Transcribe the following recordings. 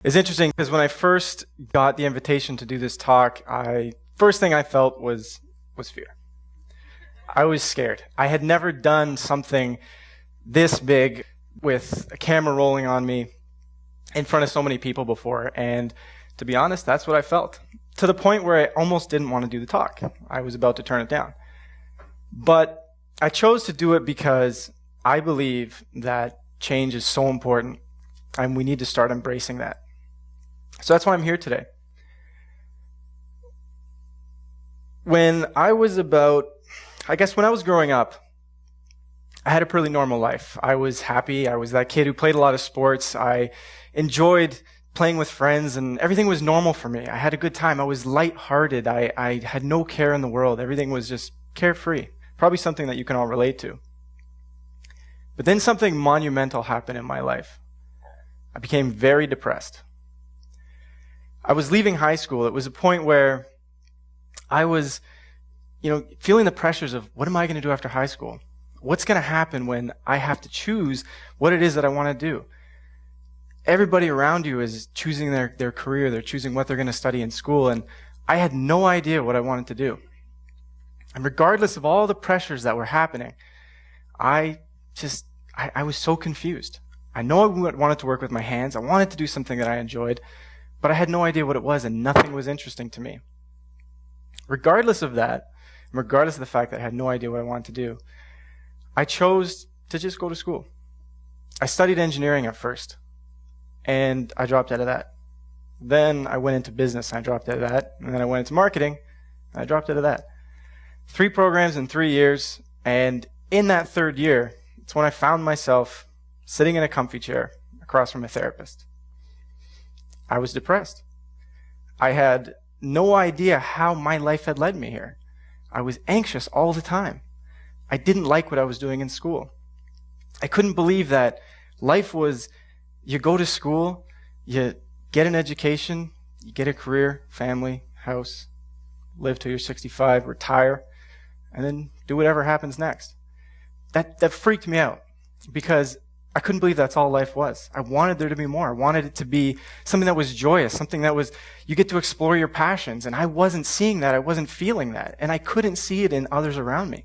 It's interesting because when I first got the invitation to do this talk, first thing I felt was fear. I was scared. I had never done something this big with a camera rolling on me in front of so many people before, and to be honest, that's what I felt. To the point where I almost didn't want to do the talk. I was about to turn it down. But I chose to do it because I believe that change is so important, and we need to start embracing that. So that's why I'm here today. When I was growing up, I had a pretty normal life. I was happy. I was that kid who played a lot of sports. I enjoyed playing with friends, and everything was normal for me. I had a good time. I was lighthearted. I had no care in the world. Everything was just carefree. Probably something that you can all relate to. But then something monumental happened in my life. I became very depressed. I was leaving high school. It was a point where I was, feeling the pressures of what am I going to do after high school? What's going to happen when I have to choose what it is that I want to do? Everybody around you is choosing their career. They're choosing what they're going to study in school. And I had no idea what I wanted to do. And regardless of all the pressures that were happening, I was so confused. I know I wanted to work with my hands. I wanted to do something that I enjoyed, but I had no idea what it was, and nothing was interesting to me. Regardless of that, regardless of the fact that I had no idea what I wanted to do, I chose to just go to school. I studied engineering at first, and I dropped out of that. Then I went into business, and I dropped out of that. And then I went into marketing, and I dropped out of that. 3 programs in 3 years, and in that 3rd year, it's when I found myself sitting in a comfy chair across from a therapist. I was depressed. I had no idea how my life had led me here. I was anxious all the time. I didn't like what I was doing in school. I couldn't believe that life was, you go to school, you get an education, you get a career, family, house, live till you're 65, retire, and then do whatever happens next. That freaked me out because I couldn't believe that's all life was. I wanted there to be more. I wanted it to be something that was joyous, something that was, you get to explore your passions. And I wasn't seeing that. I wasn't feeling that. And I couldn't see it in others around me.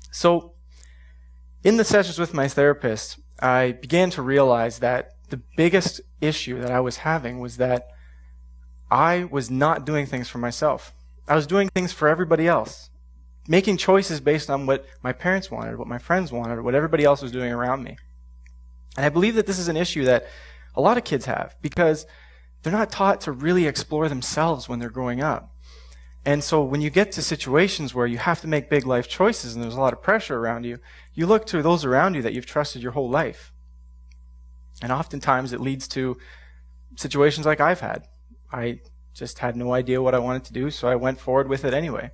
So in the sessions with my therapist, I began to realize that the biggest issue that I was having was that I was not doing things for myself. I was doing things for everybody else. Making choices based on what my parents wanted, what my friends wanted, or what everybody else was doing around me. And I believe that this is an issue that a lot of kids have because they're not taught to really explore themselves when they're growing up. And so when you get to situations where you have to make big life choices and there's a lot of pressure around you, you look to those around you that you've trusted your whole life. And oftentimes it leads to situations like I've had. I just had no idea what I wanted to do, so I went forward with it anyway.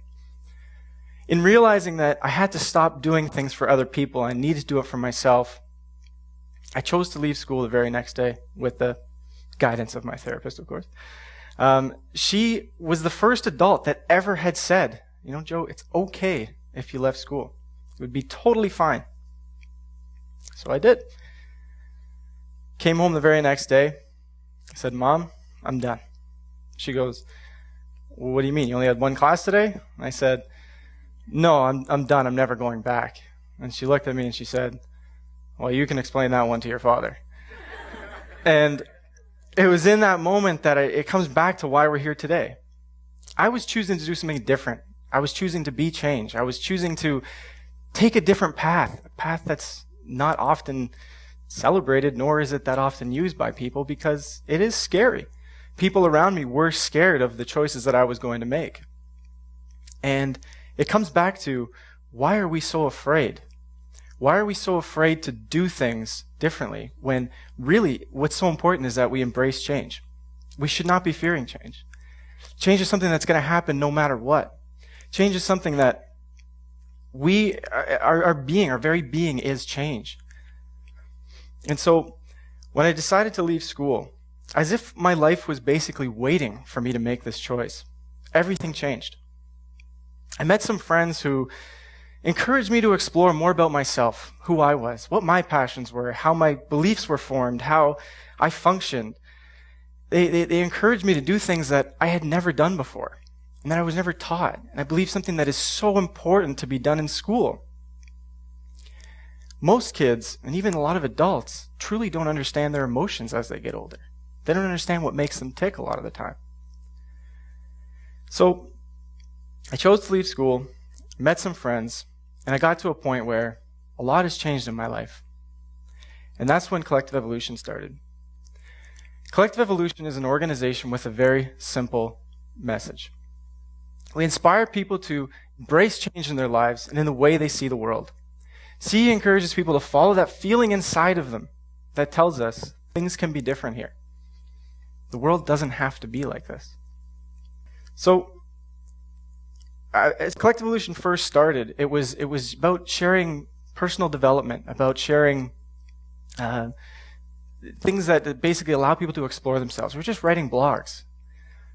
In realizing that I had to stop doing things for other people, I needed to do it for myself, I chose to leave school the very next day with the guidance of my therapist, of course. She was the first adult that ever had said, Joe, it's okay if you left school. It would be totally fine. So I did. Came home the very next day. I said, Mom, I'm done. She goes, well, what do you mean? You only had 1 class today? I said, no, I'm done. I'm never going back. And she looked at me and she said, well, you can explain that one to your father. And it was in that moment that it comes back to why we're here today. I was choosing to do something different. I was choosing to be changed. I was choosing to take a different path, a path that's not often celebrated, nor is it that often used by people because it is scary. People around me were scared of the choices that I was going to make. And it comes back to, why are we so afraid? Why are we so afraid to do things differently when really what's so important is that we embrace change? We should not be fearing change. Change is something that's going to happen no matter what. Change is something that our very being is change. And so when I decided to leave school, as if my life was basically waiting for me to make this choice, everything changed. I met some friends who encouraged me to explore more about myself, who I was, what my passions were, how my beliefs were formed, how I functioned. They encouraged me to do things that I had never done before and that I was never taught. And I believe something that is so important to be done in school. Most kids, and even a lot of adults, truly don't understand their emotions as they get older. They don't understand what makes them tick a lot of the time. So I chose to leave school, met some friends, and I got to a point where a lot has changed in my life. And that's when Collective Evolution started. Collective Evolution is an organization with a very simple message. We inspire people to embrace change in their lives and in the way they see the world. CE encourages people to follow that feeling inside of them that tells us things can be different here. The world doesn't have to be like this. So, as Collective Evolution first started, it was about sharing personal development, about sharing things that basically allow people to explore themselves. We're just writing blogs.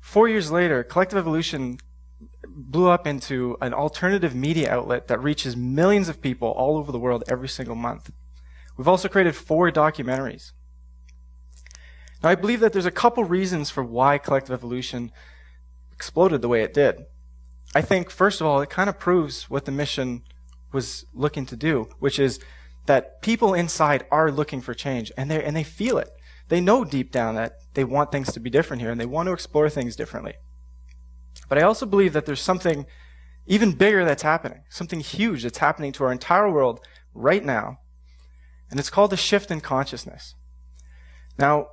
4 years later, Collective Evolution blew up into an alternative media outlet that reaches millions of people all over the world every single month. We've also created 4 documentaries. Now, I believe that there's a couple reasons for why Collective Evolution exploded the way it did. I think, first of all, it kind of proves what the mission was looking to do, which is that people inside are looking for change, and they feel it. They know deep down that they want things to be different here, and they want to explore things differently. But I also believe that there's something even bigger that's happening, something huge that's happening to our entire world right now, and it's called a shift in consciousness. Now,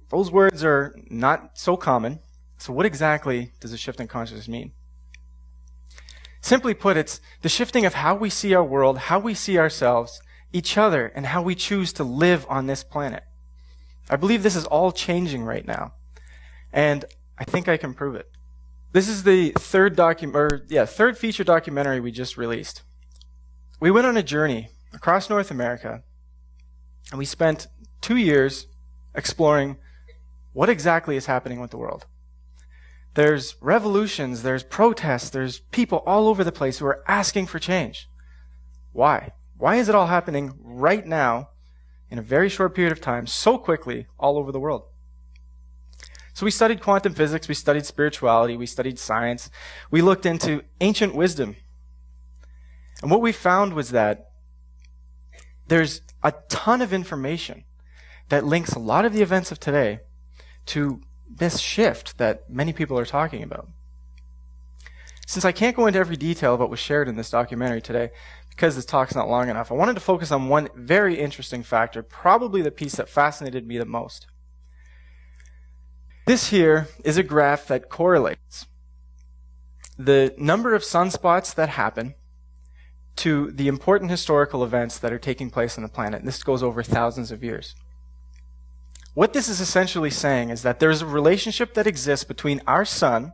those words are not so common, so what exactly does a shift in consciousness mean? Simply put, it's the shifting of how we see our world, how we see ourselves, each other, and how we choose to live on this planet. I believe this is all changing right now, and I think I can prove it. This is the third feature documentary we just released. We went on a journey across North America, and we spent 2 years exploring what exactly is happening with the world. There's revolutions, there's protests, there's people all over the place who are asking for change. Why? Why is it all happening right now, in a very short period of time, so quickly, all over the world? So we studied quantum physics, we studied spirituality, we studied science, we looked into ancient wisdom. And what we found was that there's a ton of information that links a lot of the events of today to this shift that many people are talking about. Since I can't go into every detail of what was shared in this documentary today, because this talk's not long enough, I wanted to focus on one very interesting factor, probably the piece that fascinated me the most. This here is a graph that correlates the number of sunspots that happen to the important historical events that are taking place on the planet. And this goes over thousands of years. What this is essentially saying is that there's a relationship that exists between our sun,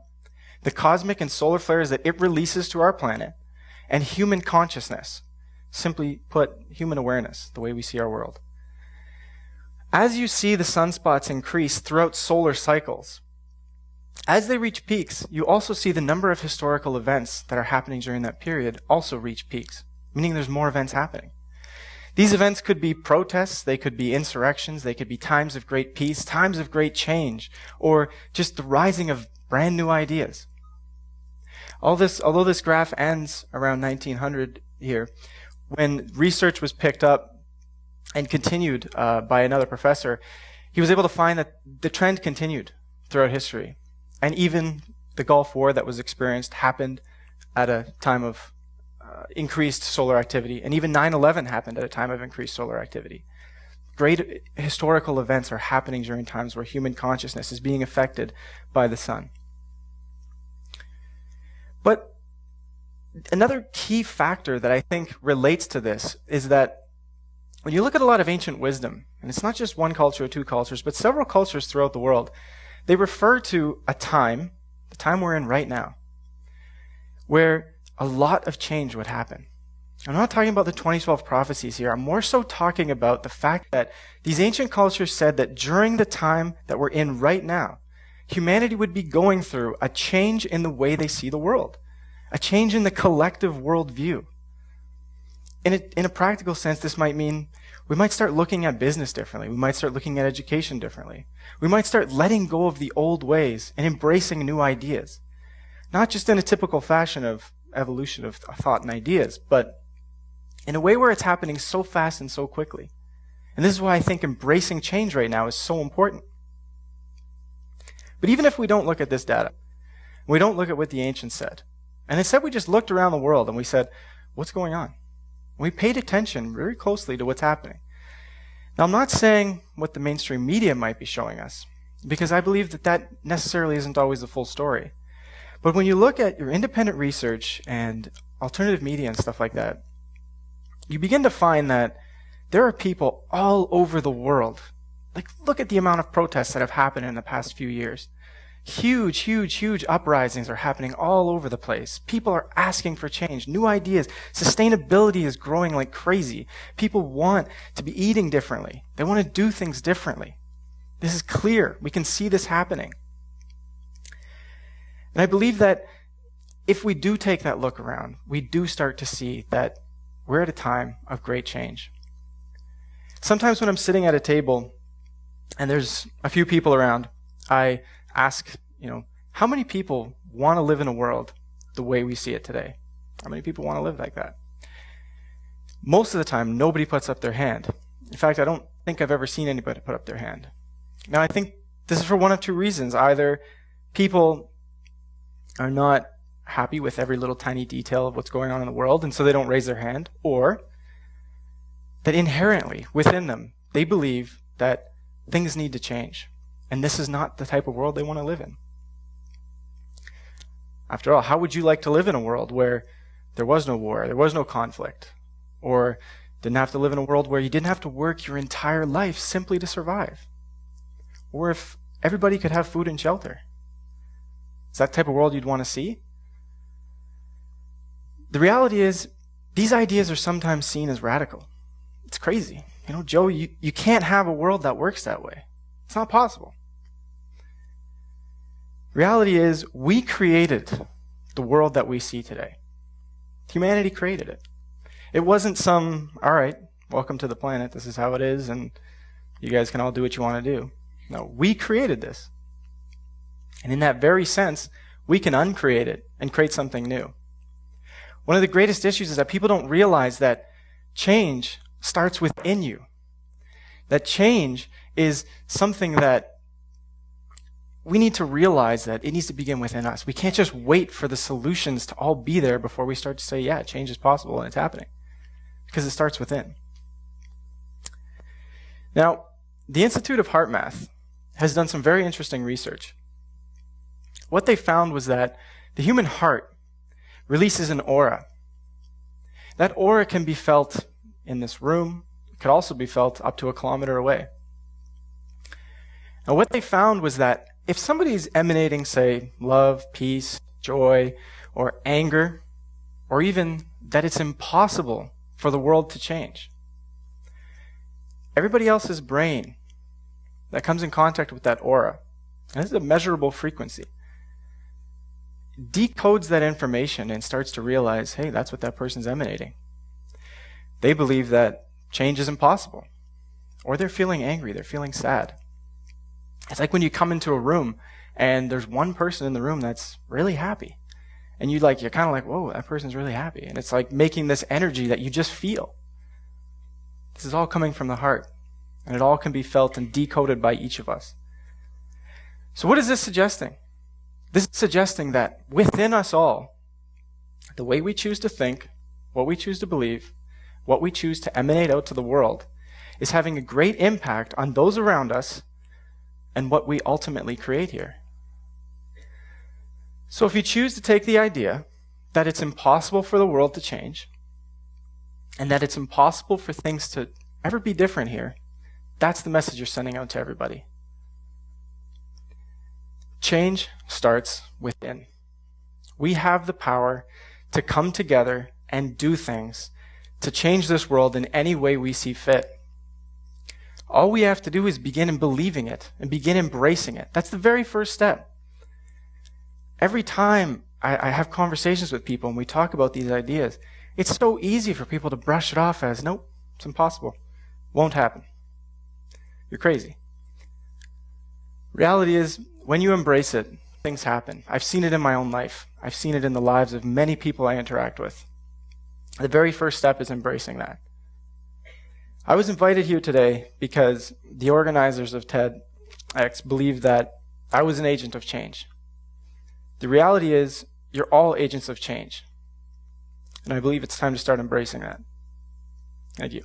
the cosmic and solar flares that it releases to our planet, and human consciousness. Simply put, human awareness, the way we see our world. As you see the sunspots increase throughout solar cycles, as they reach peaks, you also see the number of historical events that are happening during that period also reach peaks, meaning there's more events happening. These events could be protests, they could be insurrections, they could be times of great peace, times of great change, or just the rising of brand new ideas. Although this graph ends around 1900 here, when research was picked up and continued by another professor, he was able to find that the trend continued throughout history. And even the Gulf War that was experienced happened at a time of increased solar activity. And even 9/11 happened at a time of increased solar activity. Great historical events are happening during times where human consciousness is being affected by the sun. But another key factor that I think relates to this is that when you look at a lot of ancient wisdom, and it's not just one culture or two cultures, but several cultures throughout the world, they refer to a time, the time we're in right now, where a lot of change would happen. I'm not talking about the 2012 prophecies here. I'm more so talking about the fact that these ancient cultures said that during the time that we're in right now, humanity would be going through a change in the way they see the world, a change in the collective worldview. In a practical sense, this might mean we might start looking at business differently. We might start looking at education differently. We might start letting go of the old ways and embracing new ideas. Not just in a typical fashion of evolution of thought and ideas, but in a way where it's happening so fast and so quickly. And this is why I think embracing change right now is so important. But even if we don't look at this data, we don't look at what the ancients said, and instead we just looked around the world and we said, what's going on? We paid attention very closely to what's happening. Now, I'm not saying what the mainstream media might be showing us, because I believe that that necessarily isn't always the full story. But when you look at your independent research and alternative media and stuff like that, you begin to find that there are people all over the world. Like, look at the amount of protests that have happened in the past few years. Huge, huge, huge uprisings are happening all over the place. People are asking for change, new ideas. Sustainability is growing like crazy. People want to be eating differently. They want to do things differently. This is clear. We can see this happening. And I believe that if we do take that look around, we do start to see that we're at a time of great change. Sometimes when I'm sitting at a table and there's a few people around, I ask, how many people want to live in a world the way we see it today? How many people want to live like that? Most of the time, nobody puts up their hand. In fact, I don't think I've ever seen anybody put up their hand. Now, I think this is for one of two reasons. Either people are not happy with every little tiny detail of what's going on in the world, and so they don't raise their hand, or that inherently, within them, they believe that things need to change. And this is not the type of world they want to live in. After all, how would you like to live in a world where there was no war, there was no conflict, or didn't have to live in a world where you didn't have to work your entire life simply to survive? Or if everybody could have food and shelter? Is that the type of world you'd want to see? The reality is, these ideas are sometimes seen as radical. It's crazy. Joe, you can't have a world that works that way. It's not possible. Reality is, we created the world that we see today. Humanity created it. It wasn't all right, welcome to the planet, this is how it is, and you guys can all do what you want to do. No, we created this. And in that very sense, we can uncreate it and create something new. One of the greatest issues is that people don't realize that change starts within you. That change is something that we need to realize that it needs to begin within us. We can't just wait for the solutions to all be there before we start to say, yeah, change is possible and it's happening. Because it starts within. Now, the Institute of Heart Math has done some very interesting research. What they found was that the human heart releases an aura. That aura can be felt in this room. It could also be felt up to 1 kilometer away. Now, what they found was that if somebody's emanating, say, love, peace, joy, or anger, or even that it's impossible for the world to change, everybody else's brain that comes in contact with that aura, and this is a measurable frequency, decodes that information and starts to realize, hey, that's what that person's emanating. They believe that change is impossible, or they're feeling angry, they're feeling sad. It's like when you come into a room and there's one person in the room that's really happy. And you're kind of like, whoa, that person's really happy. And it's like making this energy that you just feel. This is all coming from the heart. And it all can be felt and decoded by each of us. So what is this suggesting? This is suggesting that within us all, the way we choose to think, what we choose to believe, what we choose to emanate out to the world, is having a great impact on those around us and what we ultimately create here. So if you choose to take the idea that it's impossible for the world to change, and that it's impossible for things to ever be different here, that's the message you're sending out to everybody. Change starts within. We have the power to come together and do things to change this world in any way we see fit. All we have to do is begin believing it and begin embracing it. That's the very first step. Every time I have conversations with people and we talk about these ideas, It's so easy for people to brush it off as, nope, it's impossible. Won't happen. You're crazy. Reality is, when you embrace it, things happen. I've seen it in my own life. I've seen it in the lives of many people I interact with. The very first step is embracing that. I was invited here today because the organizers of TEDx believe that I was an agent of change. The reality is, you're all agents of change. And I believe it's time to start embracing that. Thank you.